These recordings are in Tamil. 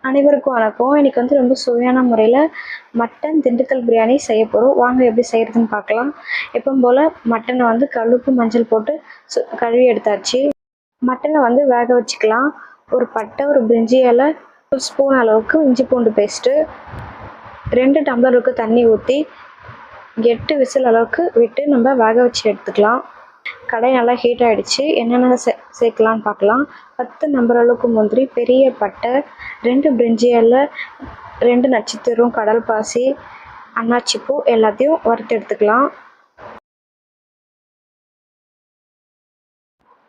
அனைவருக்கும் வணக்கம். இன்னைக்கு வந்து ரொம்ப சுவையான முறையில் மட்டன் திண்டுக்கல் பிரியாணி செய்ய போகிறோம். வாங்க எப்படி செய்கிறதுன்னு பார்க்கலாம். எப்பவும் போல் மட்டனை வந்து கல்லுப்பு மஞ்சள் போட்டு கழுவி எடுத்தாச்சு. மட்டனை வந்து வேக வச்சுக்கலாம். ஒரு பட்டை, ஒரு பிரிஞ்சி இலை, ஒரு ஸ்பூன் அளவுக்கு இஞ்சி பூண்டு பேஸ்ட்டு, 2 டம்ளருக்கு தண்ணி ஊற்றி 8 விசில் அளவுக்கு விட்டு நம்ம வேக வச்சு எடுத்துக்கலாம். கடாய் நல்லா ஹீட் ஆகிடுச்சு. என்னென்ன சேர்க்கலான்னு பார்க்கலாம். 10 நம்பர் அளவுக்கு முந்திரி, பெரிய பட்டை, 2 பிரிஞ்சி இலை, 2 நட்சத்திரம், கடல் பாசி, அன்னாச்சிப்பூ எல்லாத்தையும் வறுத்து எடுத்துக்கலாம்.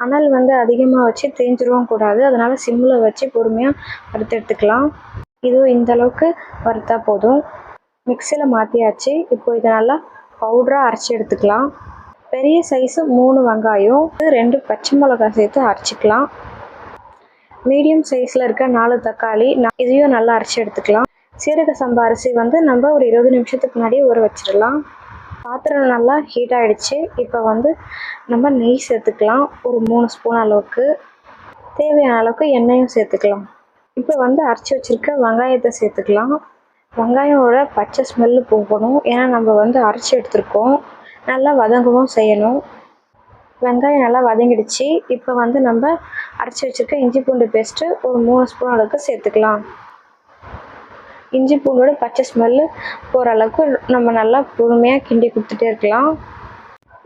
அனல் வந்து அதிகமாக வச்சு தேஞ்சிடவும் கூடாது, அதனால சிம்மில் வச்சு பொறுமையாக வறுத்து எடுத்துக்கலாம். இதுவும் இந்த அளவுக்கு வறுத்தா போதும். மிக்சியில் மாற்றியாச்சு. இப்போ இதை நல்லா பவுடராக அரைச்சி எடுத்துக்கலாம். பெரிய சைஸு 3 வெங்காயம், 2 பச்சை மிளகாய் சேர்த்து அரைச்சிக்கலாம். மீடியம் சைஸில் இருக்க 4 தக்காளி, இதையும் நல்லா அரைச்சி எடுத்துக்கலாம். சீரக சம்பா அரிசி வந்து நம்ம ஒரு 20 நிமிஷத்துக்கு முன்னாடியே ஊற வச்சிடலாம். பாத்திரம் நல்லா ஹீட் ஆகிடுச்சு. இப்போ வந்து நம்ம நெய் சேர்த்துக்கலாம். ஒரு 3 ஸ்பூன் அளவுக்கு. தேவையான அளவுக்கு எண்ணெயும் சேர்த்துக்கலாம். இப்போ வந்து அரைச்சி வச்சுருக்க வெங்காயத்தை சேர்த்துக்கலாம். வெங்காயோட பச்சை ஸ்மெல்லு போகணும், ஏன்னா நம்ம வந்து அரைச்சி எடுத்துருக்கோம். நல்லா வதங்கவும் செய்யணும். வெங்காயம் நல்லா வதங்கிடுச்சு. இப்போ வந்து நம்ம அரைச்சி வச்சுருக்க இஞ்சி பூண்டு பேஸ்ட்டு ஒரு 3 ஸ்பூன் அளவுக்கு சேர்த்துக்கலாம். இஞ்சி பூண்டோட பச்சை ஸ்மெல்லு போகிற அளவுக்கு நம்ம நல்லா பொறுமையாக கிண்டி கொடுத்துட்டே இருக்கலாம்.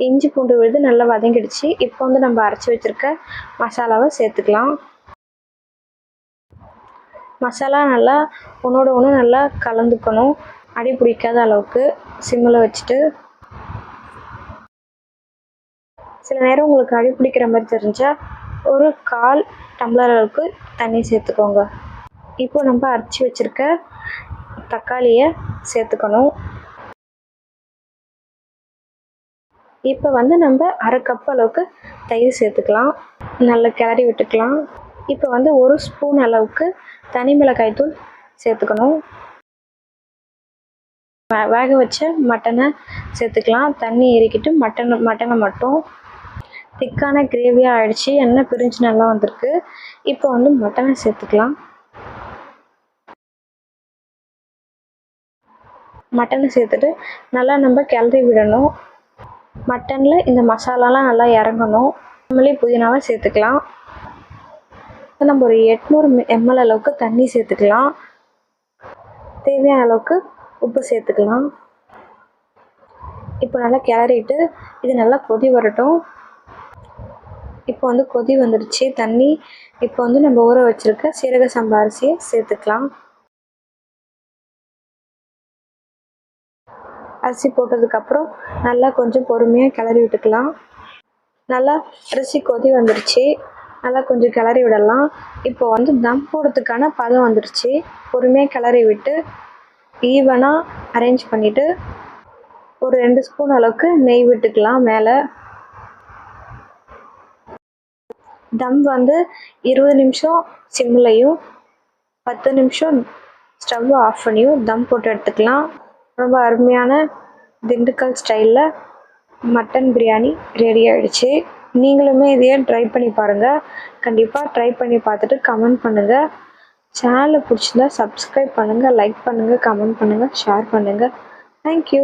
இஞ்சி பூண்டு விழுது நல்லா வதங்கிடுச்சு. இப்போ வந்து நம்ம அரைச்சி வச்சுருக்க மசாலாவை சேர்த்துக்கலாம். மசாலா நல்லா ஒன்றோட ஒன்று நல்லா கலந்துக்கணும். அடி பிடிக்காத அளவுக்கு சிம்மில் வச்சுட்டு, சில நேரம் உங்களுக்கு அடி பிடிக்கிற மாதிரி தெரிஞ்சால் ஒரு 1/4 டம்ளர் அளவுக்கு தண்ணி சேர்த்துக்கோங்க. இப்போ நம்ம அரைச்சி வச்சுருக்க தக்காளியை சேர்த்துக்கணும். இப்போ வந்து நம்ம 1/2 கப் அளவுக்கு தயிர் சேர்த்துக்கலாம். நல்லா கிளறி விட்டுக்கலாம். இப்போ வந்து 1 ஸ்பூன் அளவுக்கு தனி மிளகாய் தூள் சேர்த்துக்கணும். வேக வச்ச மட்டனை சேர்த்துக்கலாம். தண்ணி ஏறிக்கிட்டு மட்டனை மட்டும் திக்கான கிரேவியாக ஆகிடுச்சு. எண்ணெய் பிரிஞ்சு நல்லா வந்திருக்கு. இப்போ வந்து மட்டனை சேர்த்துக்கலாம். மட்டனை சேர்த்துட்டு நல்லா நம்ம கிளறி விடணும். மட்டனில் இந்த மசாலாலாம் நல்லா இறங்கணும். நம்மளே புதினாவை சேர்த்துக்கலாம். நம்ம ஒரு 800 ml அளவுக்கு தண்ணி சேர்த்துக்கலாம். தேவையான அளவுக்கு உப்பு சேர்த்துக்கலாம். இப்போ நல்லா கிளறிட்டு இது நல்லா கொதி வரட்டும். இப்போ வந்து கொதி வந்துடுச்சு தண்ணி. இப்போ வந்து நம்ம ஊற வச்சுருக்க சீரக சம்பா அரிசியை சேர்த்துக்கலாம். அரிசி போட்டதுக்கப்புறம் நல்லா கொஞ்சம் பொறுமையாக கிளறி விட்டுக்கலாம். நல்லா அரிசி கொதி வந்துடுச்சு. நல்லா கொஞ்சம் கிளறி விடலாம். இப்போ வந்து தம் போடுறதுக்கான பதம் வந்துடுச்சு. பொறுமையாக கிளறி விட்டு ஈவனாக அரேஞ்ச் பண்ணிவிட்டு ஒரு 2 ஸ்பூன் அளவுக்கு நெய் விட்டுக்கலாம் மேலே. தம் வந்து 20 நிமிஷம் சிம்லையும் 10 நிமிஷம் ஸ்டவ்வை ஆஃப் பண்ணியும் தம் போட்டு எடுத்துக்கலாம். ரொம்ப அருமையான திண்டுக்கல் ஸ்டைலில் மட்டன் பிரியாணி ரெடி ஆகிடுச்சு. நீங்களுமே இதையே ட்ரை பண்ணி பாருங்கள். கண்டிப்பாக ட்ரை பண்ணி பார்த்துட்டு கமெண்ட் பண்ணுங்கள். சேனலை பிடிச்சிருந்தா சப்ஸ்கிரைப் பண்ணுங்கள், லைக் பண்ணுங்கள், கமெண்ட் பண்ணுங்கள், ஷேர் பண்ணுங்கள். தேங்க்யூ.